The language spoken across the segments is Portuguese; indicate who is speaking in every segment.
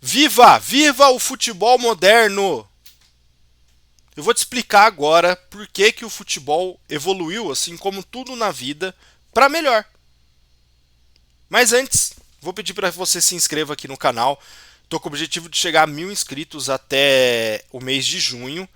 Speaker 1: Viva! Viva o futebol moderno! Eu vou te explicar agora por que, que o futebol evoluiu, assim como tudo na vida, para melhor. Mas antes, vou pedir para você se inscreva aqui no canal. Estou com o objetivo de chegar a 1.000 inscritos até o mês de junho.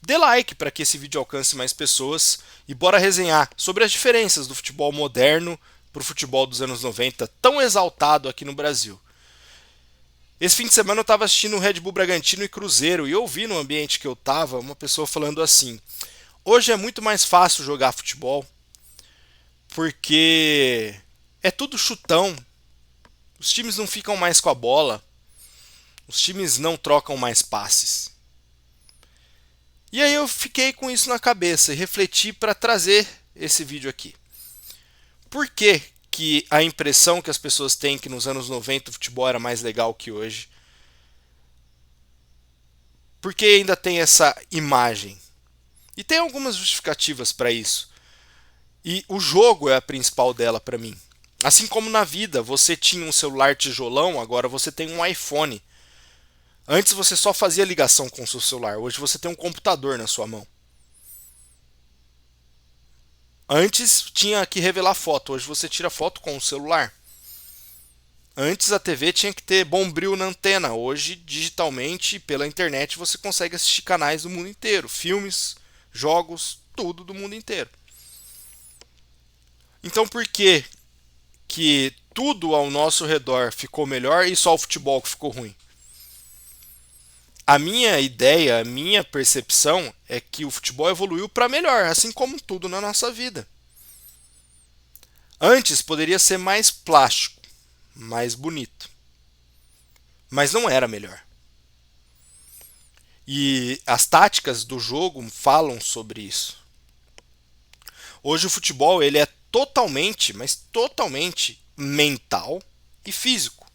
Speaker 1: Dê like para que esse vídeo alcance mais pessoas e bora resenhar sobre as diferenças do futebol moderno para o futebol dos anos 90, tão exaltado aqui no Brasil. Esse fim de semana eu estava assistindo o Red Bull Bragantino e Cruzeiro e eu ouvi no ambiente que eu estava uma pessoa falando assim: hoje é muito mais fácil jogar futebol porque é tudo chutão, os times não ficam mais com a bola, os times não trocam mais passes. E aí eu fiquei com isso na cabeça e refleti para trazer esse vídeo aqui. Por que, que a impressão que as pessoas têm que nos anos 90 o futebol era mais legal que hoje? Por que ainda tem essa imagem? E tem algumas justificativas para isso. E o jogo é a principal dela para mim. Assim como na vida, você tinha um celular tijolão, agora você tem um iPhone. Antes você só fazia ligação com o seu celular, hoje você tem um computador na sua mão. Antes tinha que revelar foto, hoje você tira foto com o celular. Antes a TV tinha que ter bombril na antena, hoje digitalmente pela internet você consegue assistir canais do mundo inteiro, filmes, jogos, tudo do mundo inteiro. Então por que tudo ao nosso redor ficou melhor e só o futebol que ficou ruim? A minha ideia, a minha percepção é que o futebol evoluiu para melhor, assim como tudo na nossa vida. Antes poderia ser mais plástico, mais bonito, mas não era melhor. E as táticas do jogo falam sobre isso. Hoje o futebol ele é totalmente, mas totalmente mental e físico.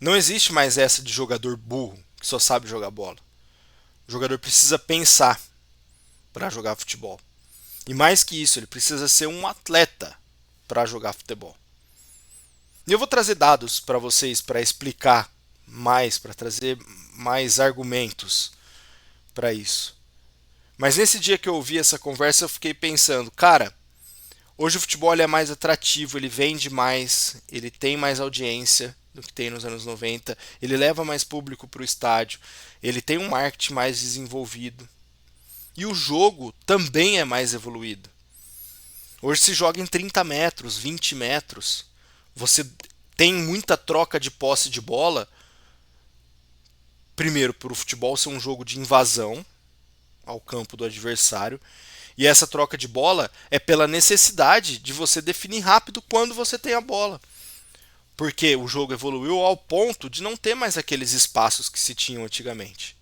Speaker 1: Não existe mais essa de jogador burro que só sabe jogar bola. O jogador precisa pensar para jogar futebol. E mais que isso, ele precisa ser um atleta para jogar futebol. E eu vou trazer dados para vocês para explicar mais, para trazer mais argumentos para isso. Mas nesse dia que eu ouvi essa conversa, eu fiquei pensando, cara, hoje o futebol é mais atrativo, ele vende mais, ele tem mais audiência do que tem nos anos 90, ele leva mais público para o estádio, ele tem um marketing mais desenvolvido. E o jogo também é mais evoluído. Hoje se joga em 30 metros, 20 metros. Você tem muita troca de posse de bola. Primeiro, por o futebol ser um jogo de invasão ao campo do adversário. E essa troca de bola é pela necessidade de você definir rápido quando você tem a bola. Porque o jogo evoluiu ao ponto de não ter mais aqueles espaços que se tinham antigamente.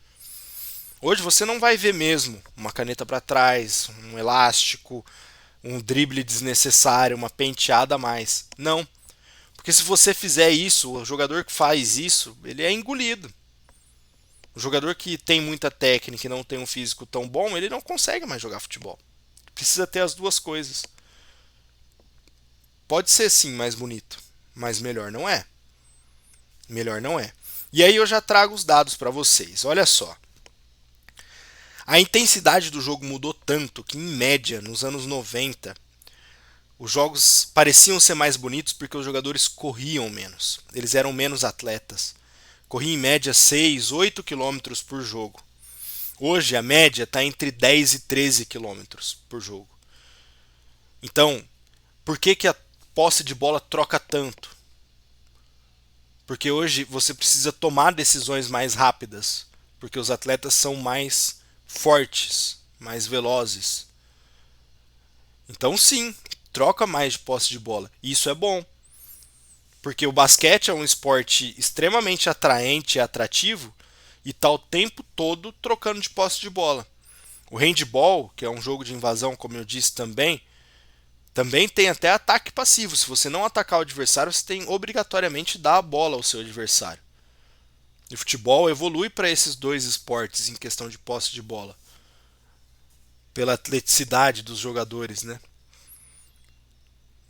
Speaker 1: Hoje você não vai ver mesmo uma caneta para trás, um elástico, um drible desnecessário, uma penteada a mais. Não. Porque se você fizer isso, o jogador que faz isso, ele é engolido. O jogador que tem muita técnica e não tem um físico tão bom, ele não consegue mais jogar futebol. Precisa ter as duas coisas. Pode ser sim mais bonito, mas melhor não é. Melhor não é. E aí eu já trago os dados para vocês. Olha só. A intensidade do jogo mudou tanto que, em média, nos anos 90, os jogos pareciam ser mais bonitos porque os jogadores corriam menos. Eles eram menos atletas. Corriam em média 6, 8 quilômetros por jogo. Hoje a média está entre 10 e 13 quilômetros por jogo. Então, por que, que a posse de bola troca tanto? Porque hoje você precisa tomar decisões mais rápidas. Porque os atletas são mais fortes, mais velozes. Então, sim, troca mais de posse de bola. Isso é bom. Porque o basquete é um esporte extremamente atraente e atrativo e está o tempo todo trocando de posse de bola. O handball, que é um jogo de invasão, como eu disse também tem até ataque passivo. Se você não atacar o adversário, você tem obrigatoriamente dar a bola ao seu adversário. E o futebol evolui para esses dois esportes em questão de posse de bola. Pela atleticidade dos jogadores, né?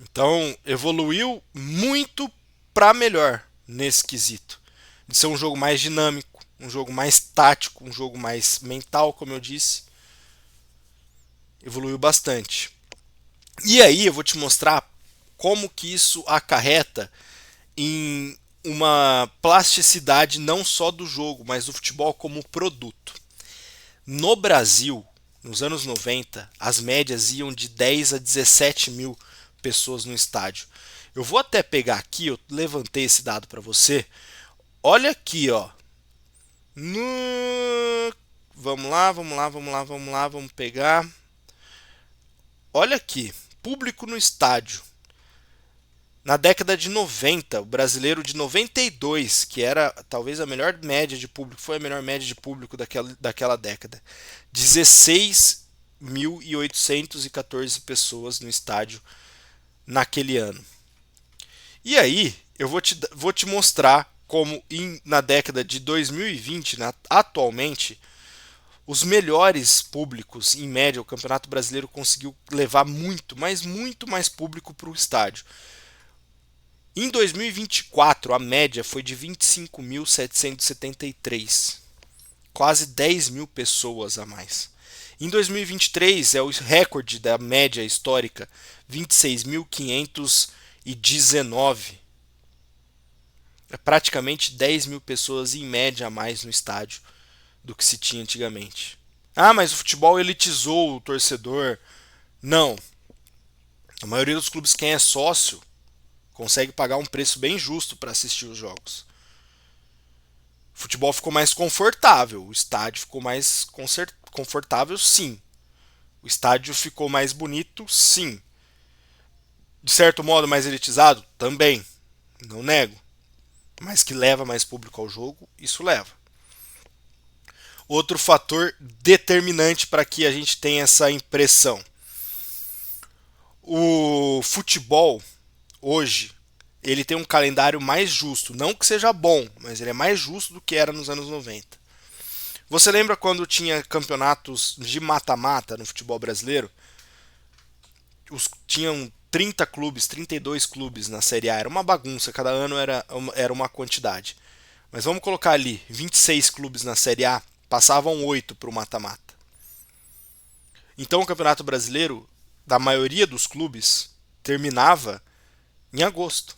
Speaker 1: Então, evoluiu muito para melhor nesse quesito. de ser um jogo mais dinâmico, um jogo mais tático, um jogo mais mental, como eu disse. Evoluiu bastante. E aí eu vou te mostrar como que isso acarreta em uma plasticidade não só do jogo, mas do futebol como produto. No Brasil, nos anos 90, as médias iam de 10 a 17 mil pessoas no estádio. Eu vou até pegar aqui, eu levantei esse dado para você. Olha aqui, ó. No... Vamos lá, vamos lá, vamos lá, vamos lá, vamos pegar. Olha aqui, público no estádio. Na década de 90, o brasileiro de 92, que era talvez a melhor média de público, foi a melhor média de público daquela década. 16.814 pessoas no estádio naquele ano. E aí, eu vou te mostrar como na década de 2020, atualmente, os melhores públicos, em média, o Campeonato Brasileiro conseguiu levar muito, mas muito mais público para o estádio. Em 2024, a média foi de 25.773, quase 10 mil pessoas a mais. Em 2023, é o recorde da média histórica, 26.519. É praticamente 10 mil pessoas em média a mais no estádio do que se tinha antigamente. Ah, mas o futebol elitizou o torcedor. Não. A maioria dos clubes, quem é sócio, consegue pagar um preço bem justo para assistir os jogos. O futebol ficou mais confortável, o estádio ficou mais confortável, sim. O estádio ficou mais bonito, sim. De certo modo, mais elitizado? Também. Não nego. Mas que leva mais público ao jogo, isso leva. Outro fator determinante para que a gente tenha essa impressão. O futebol, hoje, ele tem um calendário mais justo. Não que seja bom, mas ele é mais justo do que era nos anos 90. Você lembra quando tinha campeonatos de mata-mata no futebol brasileiro? Tinham 30 clubes, 32 clubes na Série A. Era uma bagunça, cada ano era uma quantidade. Mas vamos colocar ali 26 clubes na Série A, passavam 8 para o mata-mata. Então o Campeonato Brasileiro, da maioria dos clubes, terminava em agosto.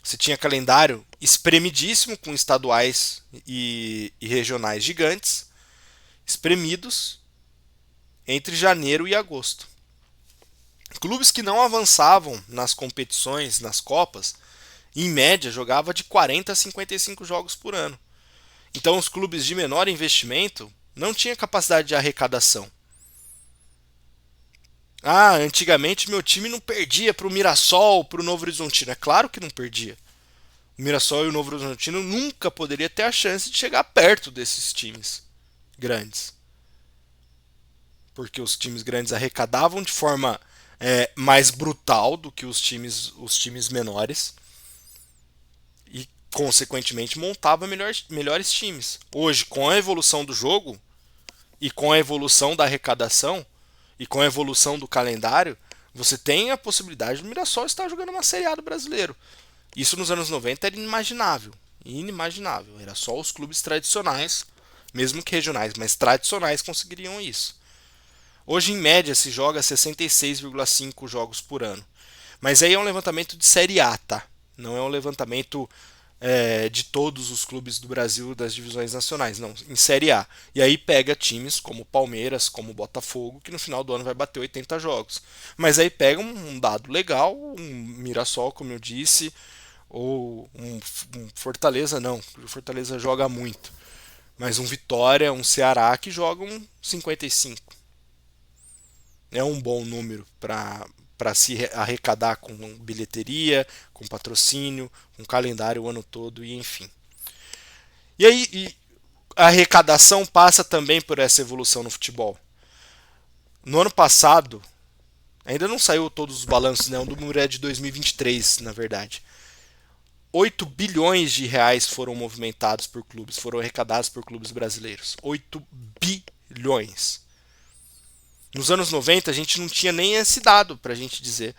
Speaker 1: Você tinha calendário espremidíssimo com estaduais e regionais gigantes, espremidos entre janeiro e agosto. Clubes que não avançavam nas competições, nas copas, em média jogava de 40 a 55 jogos por ano. Então os clubes de menor investimento não tinham capacidade de arrecadação. Ah, antigamente meu time não perdia para o Mirassol, para o Novo Horizontino. É claro que não perdia. O Mirassol e o Novo Horizontino nunca poderia ter a chance de chegar perto desses times grandes. Porque os times grandes arrecadavam de forma mais brutal do que os times menores. E, consequentemente, montava melhores times. Hoje, com a evolução do jogo, e com a evolução da arrecadação, e com a evolução do calendário, você tem a possibilidade do Mirassol estar jogando uma Série A do brasileiro. Isso nos anos 90 era inimaginável. Inimaginável. Era só os clubes tradicionais, mesmo que regionais, mas tradicionais conseguiriam isso. Hoje, em média, se joga 66,5 jogos por ano. Mas aí é um levantamento de Série A, tá? Não é um levantamento de todos os clubes do Brasil das divisões nacionais, não, em Série A. E aí pega times como Palmeiras, como Botafogo, que no final do ano vai bater 80 jogos. Mas aí pega um dado legal, um Mirassol, como eu disse, ou um Fortaleza, não, o Fortaleza joga muito. Mas um Vitória, um Ceará que jogam 55. É um bom número para se arrecadar com bilheteria, com patrocínio, com calendário o ano todo e enfim. E aí a arrecadação passa também por essa evolução no futebol. No ano passado, ainda não saiu todos os balanços, né? O número é de 2023, na verdade. 8 bilhões de reais foram movimentados por clubes, foram arrecadados por clubes brasileiros. 8 bilhões. Nos anos 90 a gente não tinha nem esse dado para a gente dizer.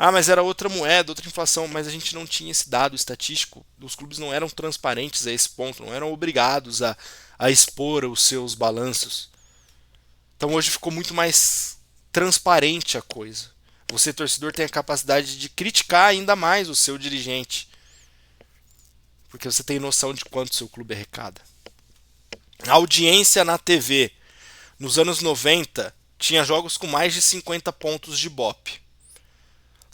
Speaker 1: Ah, mas era outra moeda, outra inflação, mas a gente não tinha esse dado estatístico. Os clubes não eram transparentes a esse ponto, não eram obrigados a expor os seus balanços. Então hoje ficou muito mais transparente a coisa. Você, torcedor, tem a capacidade de criticar ainda mais o seu dirigente, porque você tem noção de quanto seu clube arrecada. A audiência na TV nos anos 90 tinha jogos com mais de 50 pontos de Ibope.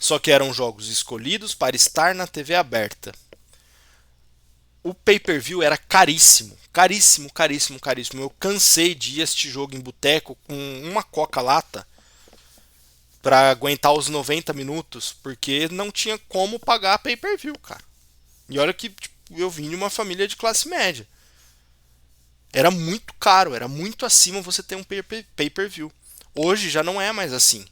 Speaker 1: Só que eram jogos escolhidos para estar na TV aberta. O pay-per-view era caríssimo. Caríssimo, caríssimo, caríssimo. Eu cansei de ir assistir jogo em boteco com uma coca-lata para aguentar os 90 minutos, porque não tinha como pagar pay-per-view, cara. E olha que tipo, eu vim de uma família de classe média. Era muito caro, era muito acima você ter um pay-per-view. Hoje já não é mais assim.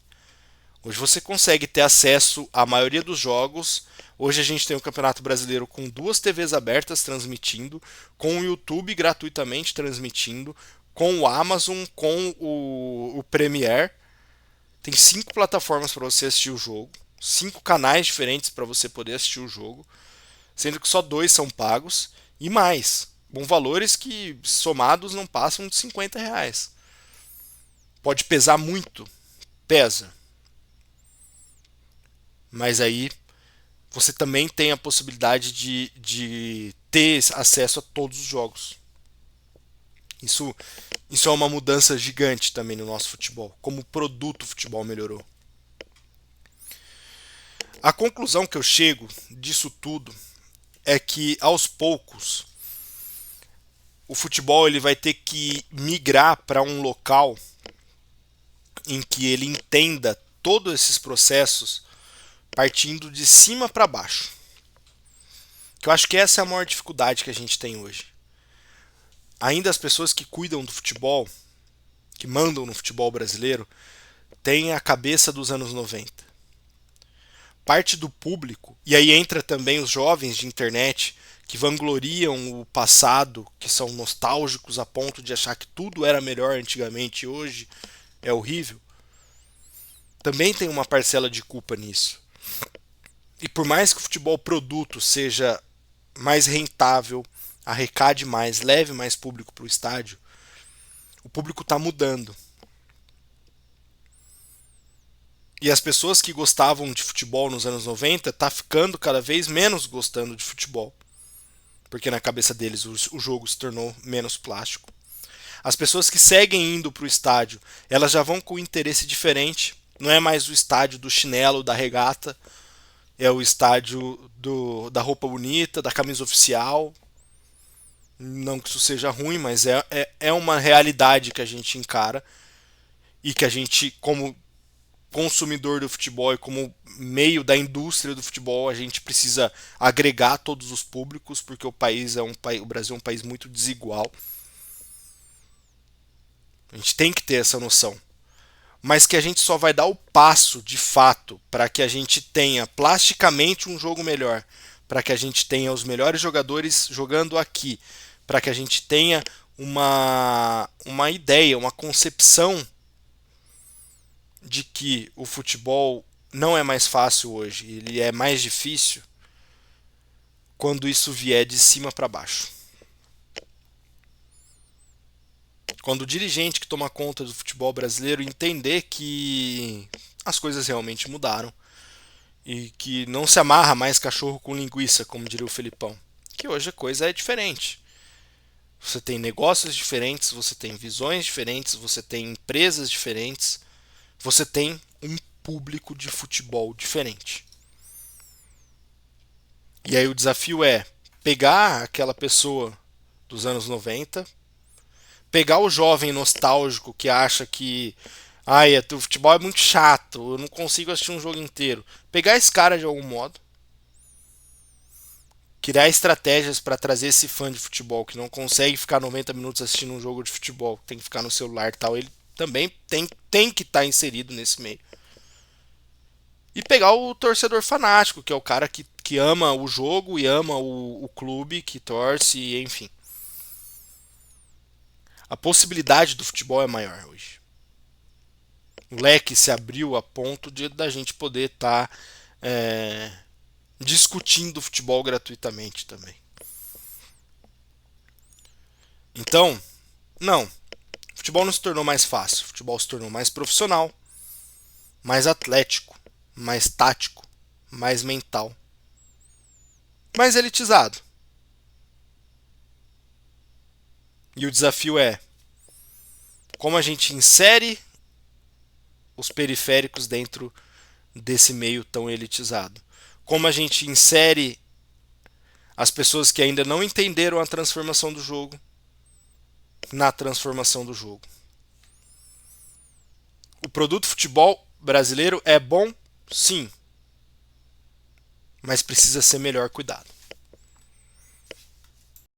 Speaker 1: Hoje você consegue ter acesso à maioria dos jogos. Hoje a gente tem o Campeonato Brasileiro com 2 TVs abertas transmitindo, com o YouTube gratuitamente transmitindo, com o Amazon, com o Premiere. Tem 5 plataformas para você assistir o jogo, 5 canais diferentes para você poder assistir o jogo, sendo que só 2 são pagos e mais, com valores que somados não passam de R$ 50. Pode pesar muito, pesa, mas aí você também tem a possibilidade de ter acesso a todos os jogos. Isso, isso é uma mudança gigante também no nosso futebol. Como produto o futebol melhorou. A conclusão que eu chego disso tudo é que aos poucos o futebol ele vai ter que migrar para um local em que ele entenda todos esses processos partindo de cima para baixo. Que eu acho que essa é a maior dificuldade que a gente tem hoje. Ainda as pessoas que cuidam do futebol, que mandam no futebol brasileiro, têm a cabeça dos anos 90. Parte do público, e aí entra também os jovens de internet que vangloriam o passado, que são nostálgicos a ponto de achar que tudo era melhor antigamente e hoje é horrível, também tem uma parcela de culpa nisso. E por mais que o futebol produto seja mais rentável, arrecade mais, leve mais público para o estádio, o público está mudando. E as pessoas que gostavam de futebol nos anos 90 tá ficando cada vez menos gostando de futebol. Porque na cabeça deles o jogo se tornou menos plástico. As pessoas que seguem indo para o estádio, elas já vão com um interesse diferente. Não é mais o estádio do chinelo, da regata. É o estádio da roupa bonita, da camisa oficial. Não que isso seja ruim, mas é uma realidade que a gente encara. E que a gente, como consumidor do futebol e como meio da indústria do futebol, a gente precisa agregar todos os públicos, porque o Brasil é um país muito desigual. A gente tem que ter essa noção. Mas que a gente só vai dar o passo de fato para que a gente tenha plasticamente um jogo melhor, para que a gente tenha os melhores jogadores jogando aqui, para que a gente tenha uma ideia, uma concepção de que o futebol não é mais fácil hoje, ele é mais difícil quando isso vier de cima para baixo. Quando o dirigente que toma conta do futebol brasileiro entender que as coisas realmente mudaram e que não se amarra mais cachorro com linguiça, como diria o Felipão, que hoje a coisa é diferente. Você tem negócios diferentes, você tem visões diferentes, você tem empresas diferentes, você tem um público de futebol diferente. E aí o desafio é pegar aquela pessoa dos anos 90, pegar o jovem nostálgico que acha que o futebol é muito chato, eu não consigo assistir um jogo inteiro. Pegar esse cara de algum modo, criar estratégias para trazer esse fã de futebol que não consegue ficar 90 minutos assistindo um jogo de futebol, tem que ficar no celular e tal, ele também tem que estar inserido nesse meio. E pegar o torcedor fanático, que é o cara que ama o jogo e ama o clube, que torce, enfim. A possibilidade do futebol é maior hoje. O leque se abriu a ponto da gente poder estar discutindo futebol gratuitamente também. Então, não. O futebol não se tornou mais fácil. O futebol se tornou mais profissional, mais atlético, mais tático, mais mental, mais elitizado. E o desafio é como a gente insere os periféricos dentro desse meio tão elitizado. Como a gente insere as pessoas que ainda não entenderam a transformação do jogo na transformação do jogo. O produto futebol brasileiro é bom, sim, mas precisa ser melhor cuidado.